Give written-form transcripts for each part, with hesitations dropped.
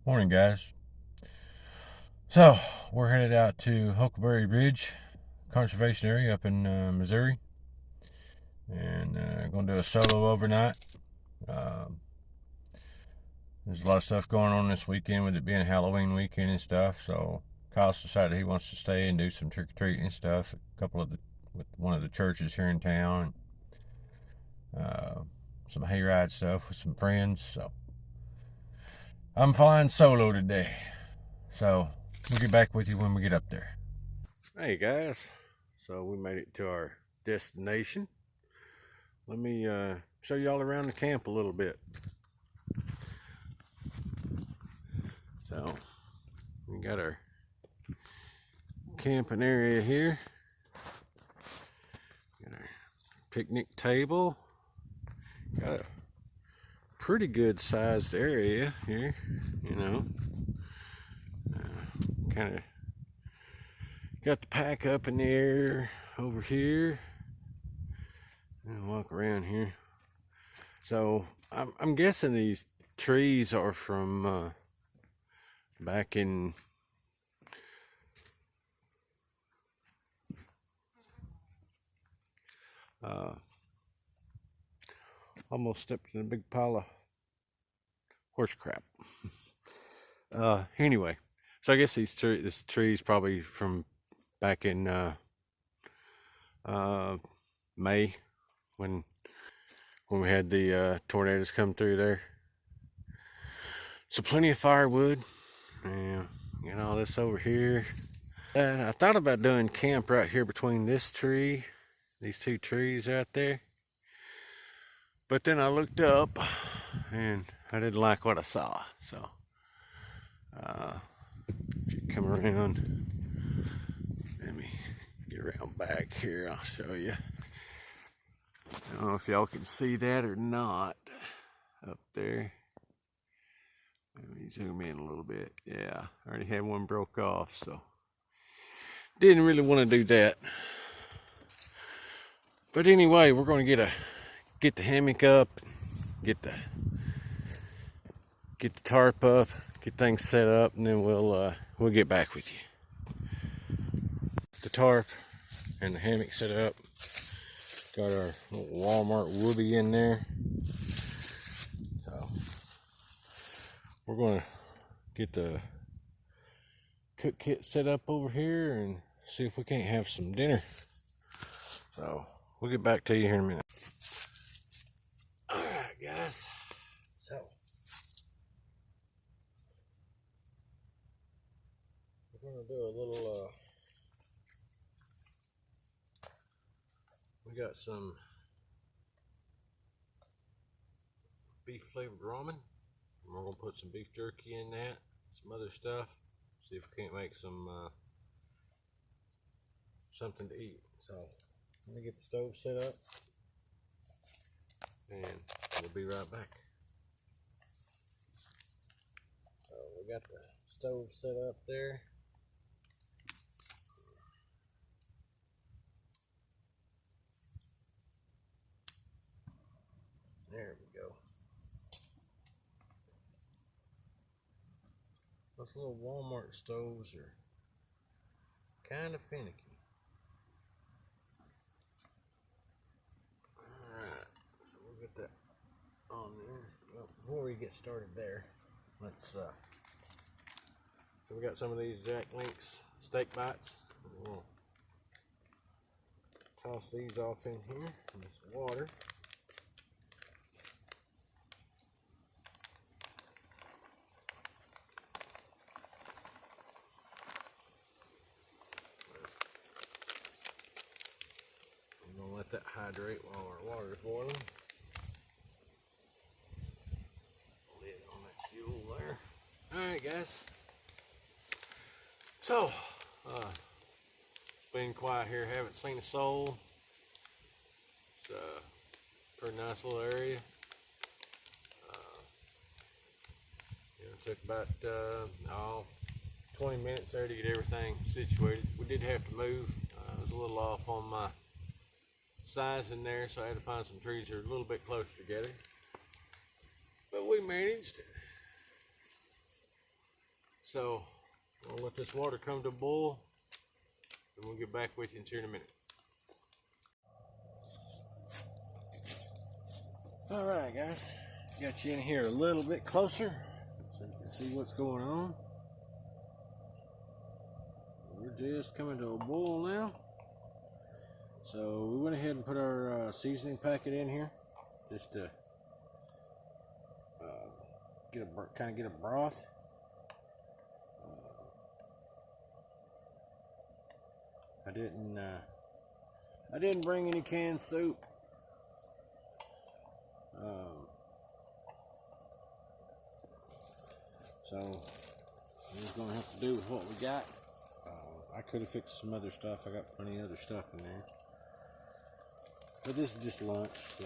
Morning, guys. So, we're headed out to Huckleberry Ridge Conservation Area up in Missouri, and going to do a solo overnight. Um, there's a lot of stuff going on this weekend with it being Halloween weekend and stuff. So, Kyle's decided he wants to stay and do some trick or treating and stuff. With one of the churches here in town, and some hayride stuff with some friends. So, I'm flying solo today. So, we'll get back with you when we get up there. Hey guys, so we made it to our destination. Let me show you all around the camp a little bit. So we got our camping area here. Got our picnic table. Got a pretty good sized area here, you know. Kind of got the pack up in the air over here. And walk around here. So I'm guessing these trees are from back in almost stepped in a big pile of horse crap. Anyway, so I guess this tree's probably from back in May when we had the tornadoes come through there. So plenty of firewood. Yeah, got all this over here. And I thought about doing camp right here between this tree, these two trees out there. But then I looked up and I didn't like what I saw. So if you come around, let me get around back here, I'll show you. I don't know if y'all can see that or not up there. Let me zoom in a little bit. Yeah, I already had one broke off, so didn't really want to do that. But anyway, we're going to get the hammock up, get the tarp up, get things set up, and then we'll get back with you. The tarp and the hammock set up. Got our little Walmart Whoopie in there. So we're gonna get the cook kit set up over here and see if we can't have some dinner. So we'll get back to you here in a minute. Alright guys, so we're gonna do a little we got some beef flavored ramen, and we're gonna put some beef jerky in that, some other stuff, see if we can't make some something to eat. So let me get the stove set up and we'll be right back. So we got the stove set up there. There we go. Those little Walmart stoves are kind of finicky. Alright, so we'll get that on there. Well, before we get started there, let's so we got some of these Jack Links steak bites. We'll toss these off in here in this water. Let that hydrate while our water is boiling. Lid on that fuel there. Alright guys. So, it's been quiet here, haven't seen a soul. It's a pretty nice little area. It took about 20 minutes there to get everything situated. We did have to move. I was a little off on my size in there, so I had to find some trees that are a little bit closer together. But we managed. So I'll let this water come to a boil, and we'll get back with you in a minute. All right, guys, got you in here a little bit closer so you can see what's going on. We're just coming to a boil now. So we went ahead and put our seasoning packet in here just to kind of get a broth. I didn't bring any canned soup. So we're just gonna have to do with what we got. I could have fixed some other stuff. I got plenty of other stuff in there, but this is just lunch, so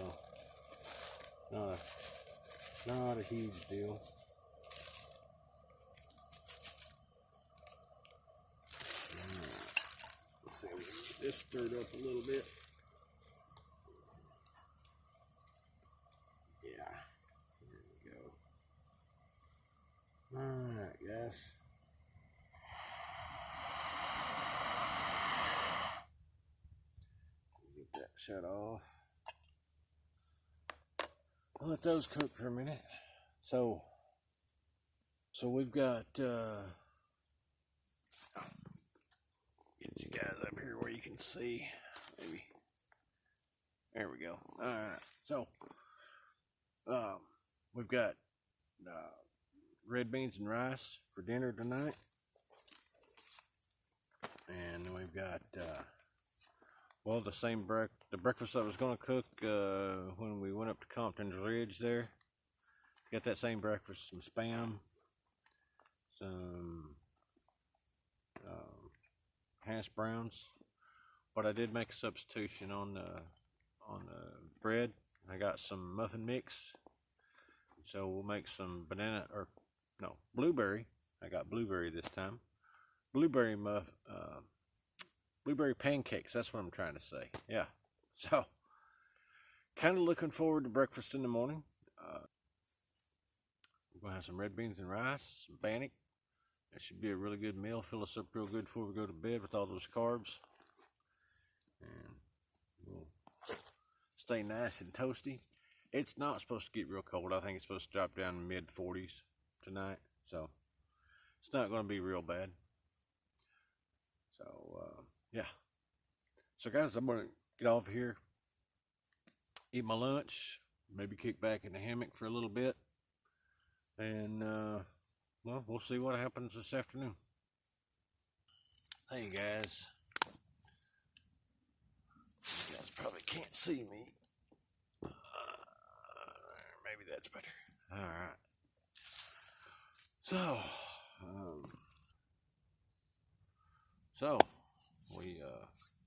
not a huge deal. Let's see if we can get this stirred up a little bit. Yeah, there we go. Alright, guys. Get that shut off. I'll let those cook for a minute. So we've got get you guys up here where you can see. Maybe there we go. Alright, so we've got red beans and rice for dinner tonight, and we've got well, the breakfast I was going to cook when we went up to Compton's Ridge there. Got that same breakfast, some Spam, some hash browns, but I did make a substitution on the bread. I got some muffin mix, so we'll make some blueberry. I got blueberry this time. Blueberry pancakes, that's what I'm trying to say. Yeah, so kind of looking forward to breakfast in the morning. We're gonna have some red beans and rice, some bannock. That should be a really good meal. Fill us up real good before we go to bed with all those carbs, and we'll stay nice and toasty. It's not supposed to get real cold. I think it's supposed to drop down to mid-40s tonight, so it's not going to be real bad. So yeah. So guys, I'm going to get off here, eat my lunch, maybe kick back in the hammock for a little bit, and well, we'll see what happens this afternoon. Hey guys, you guys probably can't see me. Maybe that's better. All right. So we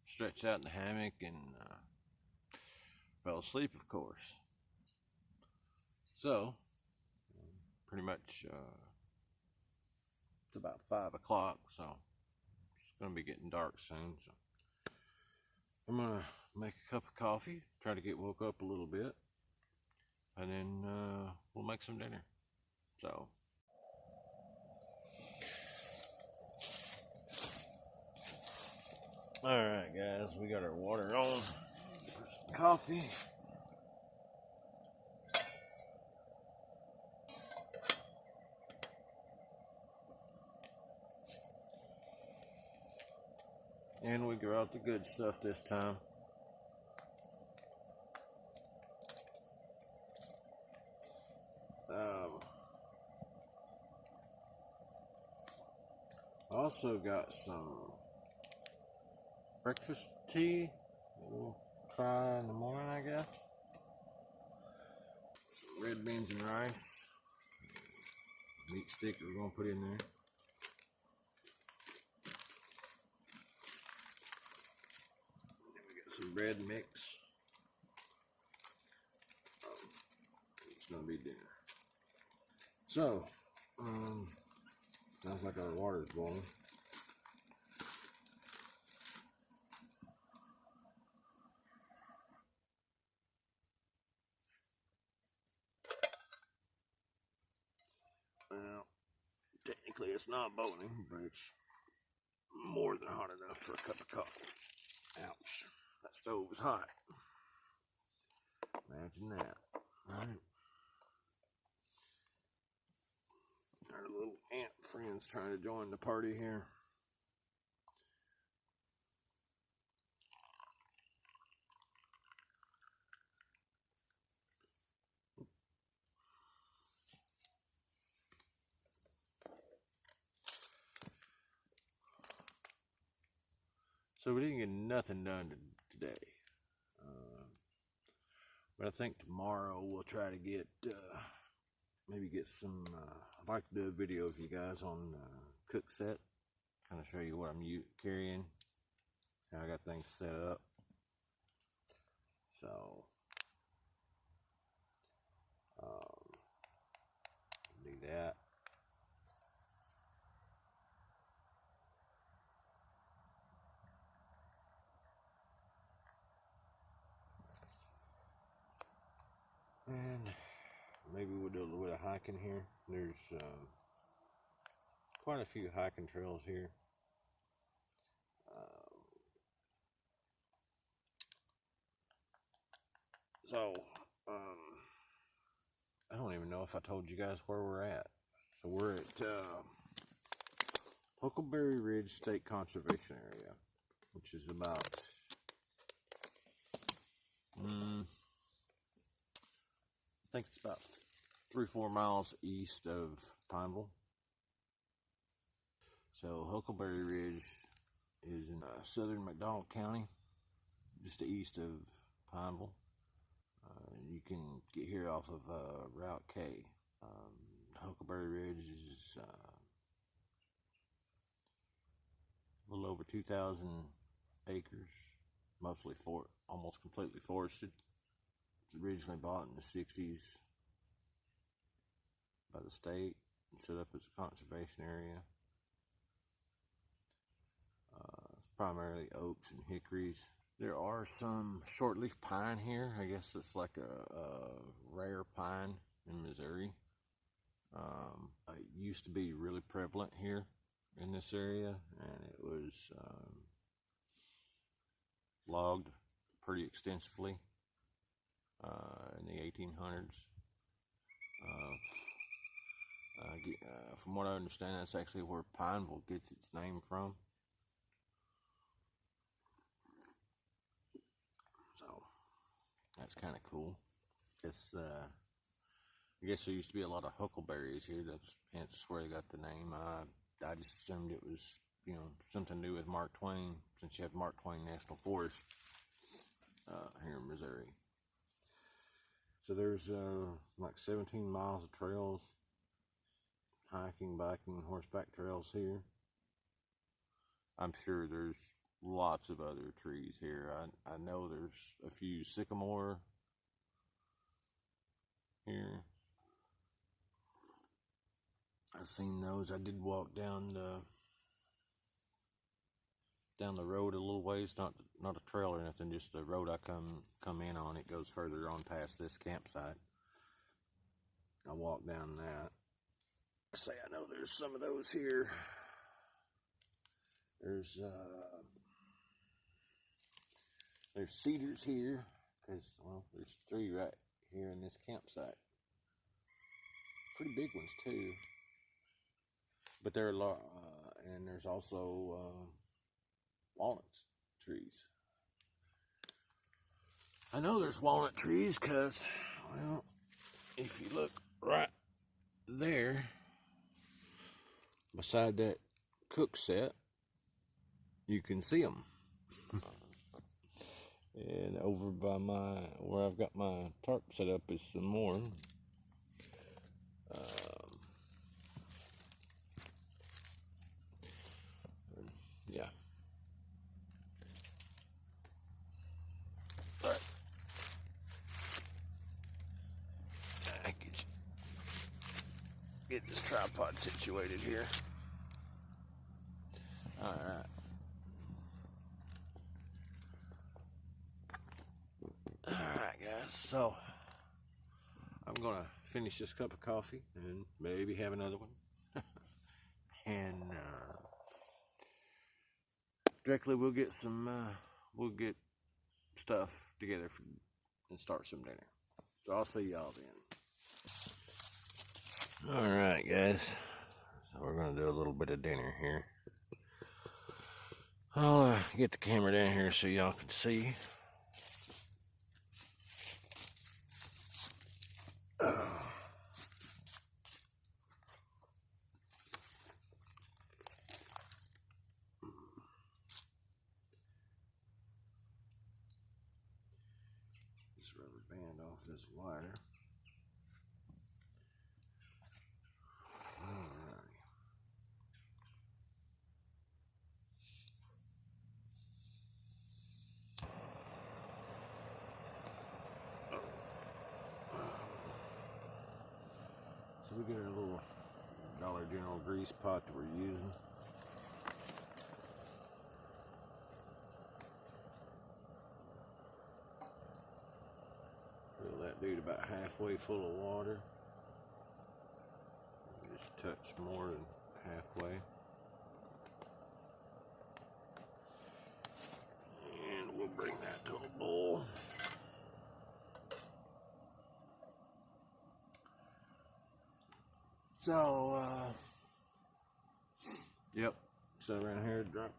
stretched out in the hammock and fell asleep, of course. So pretty much it's about 5 o'clock, so it's gonna be getting dark soon. So I'm gonna make a cup of coffee, try to get woke up a little bit, and then we'll make some dinner. So alright guys, we got our water on for some coffee. And we grow out the good stuff this time. Also got some breakfast tea we'll try in the morning, I guess. Some red beans and rice. Meat stick we're gonna put in there. Then we got some bread mix. It's gonna be dinner. So, sounds like our water's boiling. Well, technically Technically it's not boiling, but it's more than hot enough for a cup of coffee. Ouch, that stove is hot. Imagine that, right? Our little ant friend's trying to join the party here. So we didn't get nothing done today. But I think tomorrow we'll try to get, maybe get some, I'd like to do a video of you guys on cook set. Kind of show you what I'm carrying, how I got things set up. So, do that. And maybe we'll do a little bit of hiking here. There's quite a few hiking trails here. I don't even know if I told you guys where we're at. So we're at Huckleberry Ridge State Conservation Area, which is about I think it's about 3-4 miles east of Pineville. So Huckleberry Ridge is in southern McDonald County, just east of Pineville. You can get here off of Route K. Huckleberry Ridge is a little over 2,000 acres, mostly almost completely forested. It's originally bought in the 60s by the state and set up as a conservation area. It's primarily oaks and hickories. There are some shortleaf pine here. I guess it's like a rare pine in Missouri. It used to be really prevalent here in this area, and it was logged pretty extensively in the 1800s. From what I understand, that's actually where Pineville gets its name from. So that's kind of cool. I guess there used to be a lot of huckleberries here. That's hence where they got the name. I just assumed it was, something to do with Mark Twain, since you have Mark Twain National Forest here in Missouri. So there's like 17 miles of trails, hiking, biking, horseback trails here. I'm sure there's lots of other trees here. I know there's a few sycamore here. I've seen those. I did walk down the road a little ways, not a trail or anything, just the road I come in on. It goes further on past this campsite. I walked down that. I know there's some of those here. There's cedars here, because, there's 3 right here in this campsite. Pretty big ones too. But there are and there's also walnuts trees. I know there's walnut trees because, if you look right there beside that cook set, you can see them. And over by where I've got my tarp set up is some more. Yeah. All right. Get this tripod situated here. All right. Alright guys, so I'm gonna finish this cup of coffee and maybe have another one. and directly we'll get stuff together and start some dinner. So I'll see y'all then. All right, guys. So we're gonna do a little bit of dinner here. I'll get the camera down here so y'all can see. This rubber band off this wire. So we got our little Dollar General grease pot that we're using. Fill that dude about halfway full of water. Just a touch more than halfway. And we'll bring that to a boil. So, yep, sat around here, drank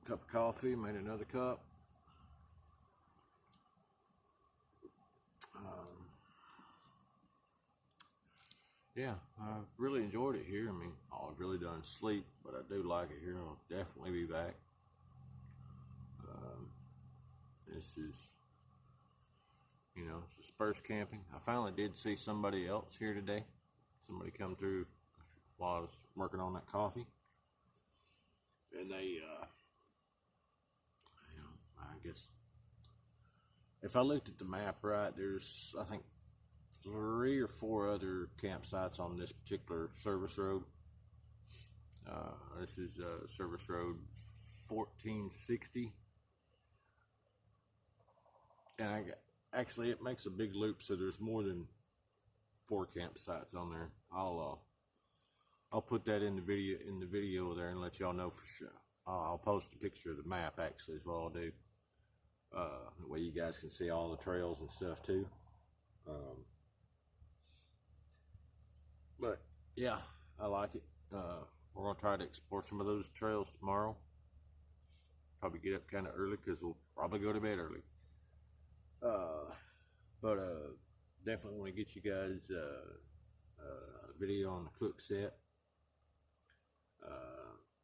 a cup of coffee, made another cup. Yeah, I've really enjoyed it here. I mean, all I've really done is sleep, but I do like it here. I'll definitely be back. This is, you know, it's dispersed camping. I finally did see somebody else here today. Somebody come through while I was working on that coffee. And they, you know, I guess, if I looked at the map right, there's, I think, 3 or 4 other campsites on this particular service road. This is service road 1460. And actually it makes a big loop, so there's more than 4 campsites on there. I'll put that in the video there and let y'all know for sure. I'll post a picture of the map, actually, is what I'll do. That way you guys can see all the trails and stuff too. But yeah, I like it. We're gonna try to explore some of those trails tomorrow. Probably get up kind of early because we'll probably go to bed early. But definitely want to get you guys a video on the cook set.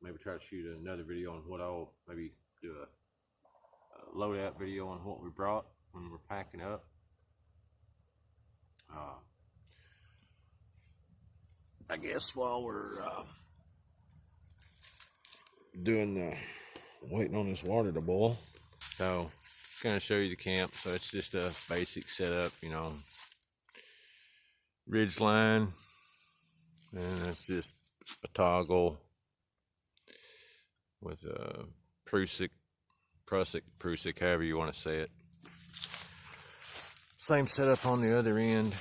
Maybe try to shoot another video on what I'll maybe do a loadout video on what we brought when we're packing up. I guess while we're waiting on this water to boil. So, gonna show you the camp. So it's just a basic setup, you know, ridge line, and it's just a toggle with a Prusik, however you want to say it. Same setup on the other end.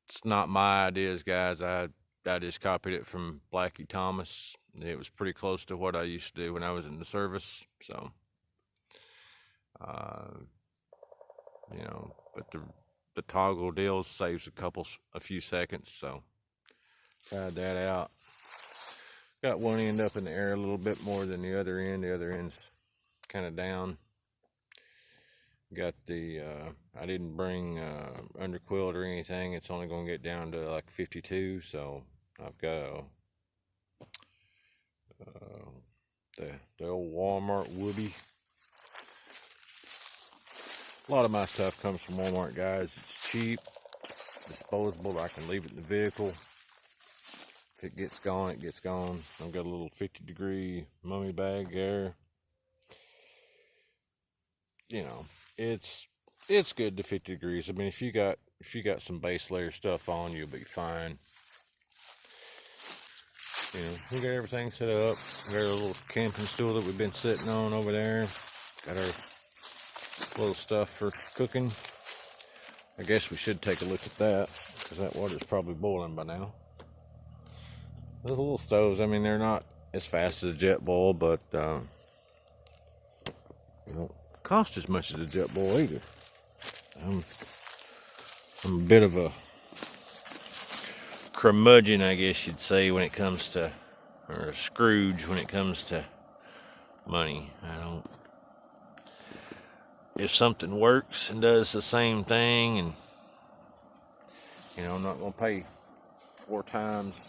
It's not my ideas, guys. I just copied it from Blackie Thomas. It was pretty close to what I used to do when I was in the service. So, you know, but the toggle deal saves a few seconds. So, tried that out. Got one end up in the air a little bit more than the other end. The other end's kind of down. Got the, I didn't bring underquilt or anything. It's only going to get down to like 52. So I've got the old Walmart Whoopee. A lot of my stuff comes from Walmart, guys. It's cheap, disposable. I can leave it in the vehicle. If it gets gone, it gets gone. I've got a little 50-degree mummy bag there. You know, it's good to 50 degrees. I mean, if you got some base layer stuff on, you'll be fine. You know, we got everything set up. We got our little camping stool that we've been sitting on over there. Got our little stuff for cooking. I guess we should take a look at that, because that water's probably boiling by now. Those little stoves, I mean, they're not as fast as a jet boil, but they don't cost as much as a jet boil either. I'm a bit of a curmudgeon, I guess you'd say, when it comes to, or a Scrooge when it comes to money. If something works and does the same thing, and I'm not gonna pay 4 times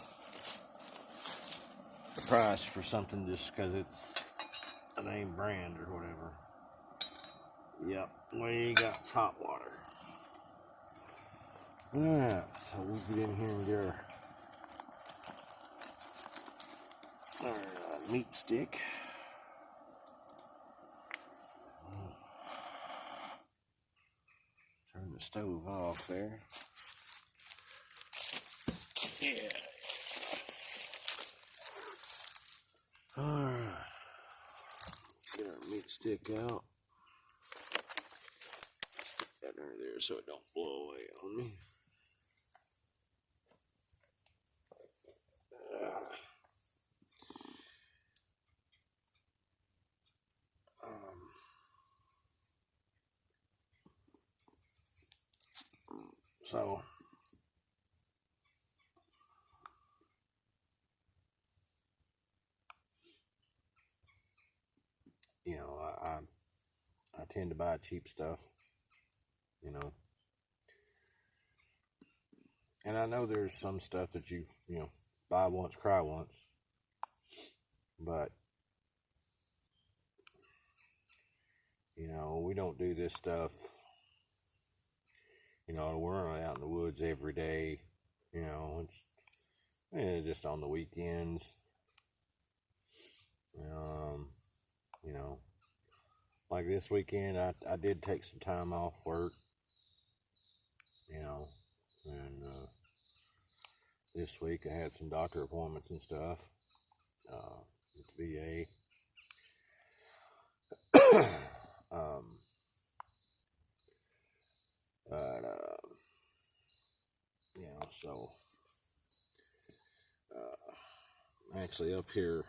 the price for something just because it's a name brand or whatever. Yep, we got hot water. Alright, so we'll get in here and get our meat stick. Turn the stove off there. Yeah. Alright. Get our meat stick out. Stick that under there so it don't blow away on me. So I tend to buy cheap stuff, and I know there's some stuff that you buy once, cry once, but we don't do this stuff. We're not out in the woods every day. It's just on the weekends. Like this weekend, I did take some time off work. And this week I had some doctor appointments and stuff at the VA. So I'm actually up here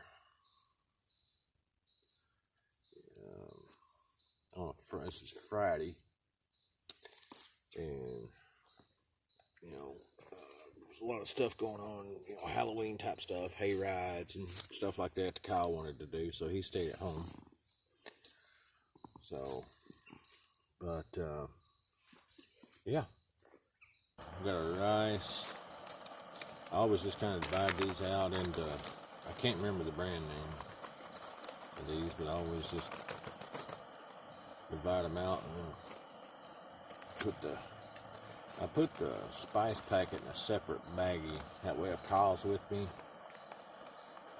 this is Friday, and there's a lot of stuff going on, Halloween type stuff, hay rides and stuff like that Kyle wanted to do, so he stayed at home. So, but yeah, we got our rice. I always just kind of divide these out into, I can't remember the brand name of these, but I always just divide them out and then I put the spice packet in a separate baggie. That way if Kyle's with me,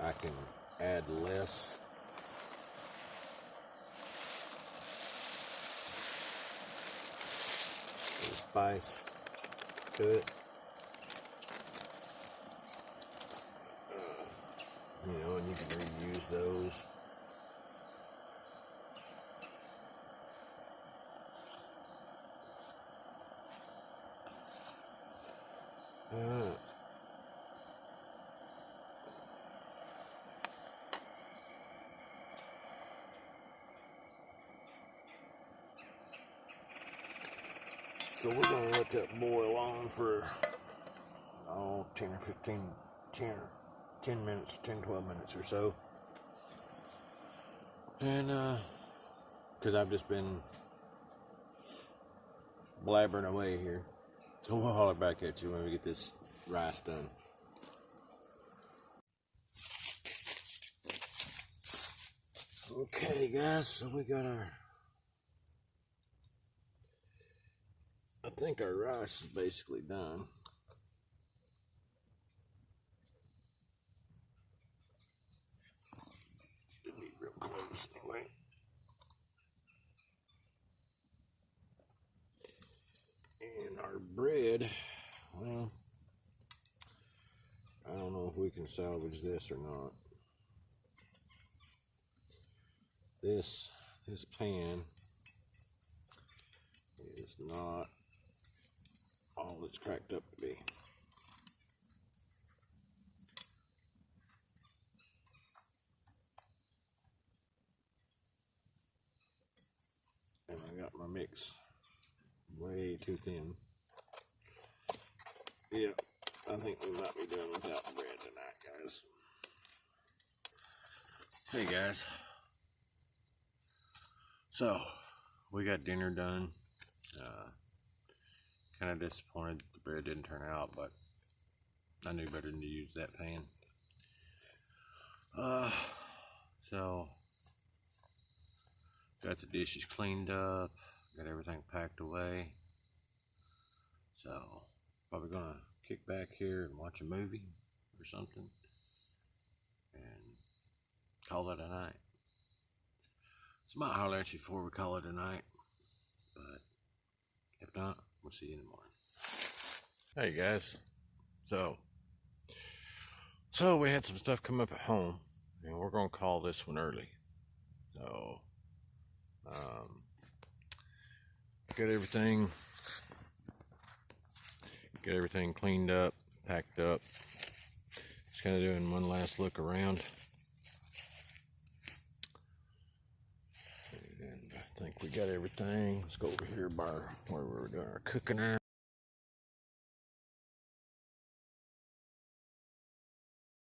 I can add less. Spice to it. And you can reuse those. So we're going to let that boil on for 10 or 15, 10 minutes, 10, 12 minutes or so. And because I've just been blabbering away here. So we'll holler back at you when we get this rice done. Okay guys, so we got I think our rice is basically done. Should be real close anyway. And our bread, well, I don't know if we can salvage this or not. This pan is not cracked up to be. And I got my mix way too thin. Yep, I think we might be doing without bread tonight, guys. Hey guys, so we got dinner done. Kind of disappointed the bread didn't turn out, but I knew better than to use that pan. So got the dishes cleaned up, got everything packed away. So probably gonna kick back here and watch a movie or something and call it a night. So I might holler at you before we call it a night, but if not, we'll see you in the morning. Hey guys, so we had some stuff come up at home, and we're gonna call this one early. So get everything cleaned up, packed up. Just kind of doing one last look around. And I think we got everything. Let's go over here by where we were doing our cooking at.